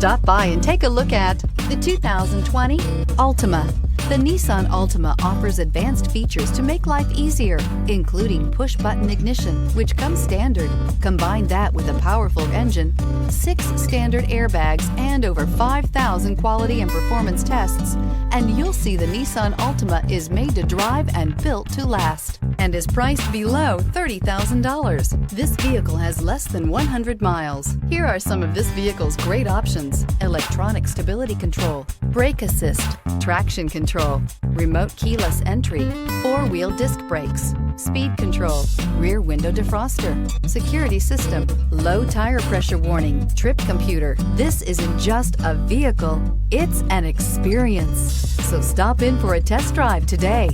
Stop by and take a look at the 2020 Altima. The Nissan Altima offers advanced features to make life easier, including push-button ignition, which comes standard. Combine that with a powerful engine, 6 standard airbags, and over 5,000 quality and performance tests, and you'll see the Nissan Altima is made to drive and built to last, and is priced below $30,000. This vehicle has less than 100 miles. Here are some of this vehicle's great options: electronic stability control, brake assist, traction control, remote keyless entry, 4-wheel disc brakes, speed control, rear window defroster, security system, low tire pressure warning, trip computer. This isn't just a vehicle, it's an experience. So stop in for a test drive today.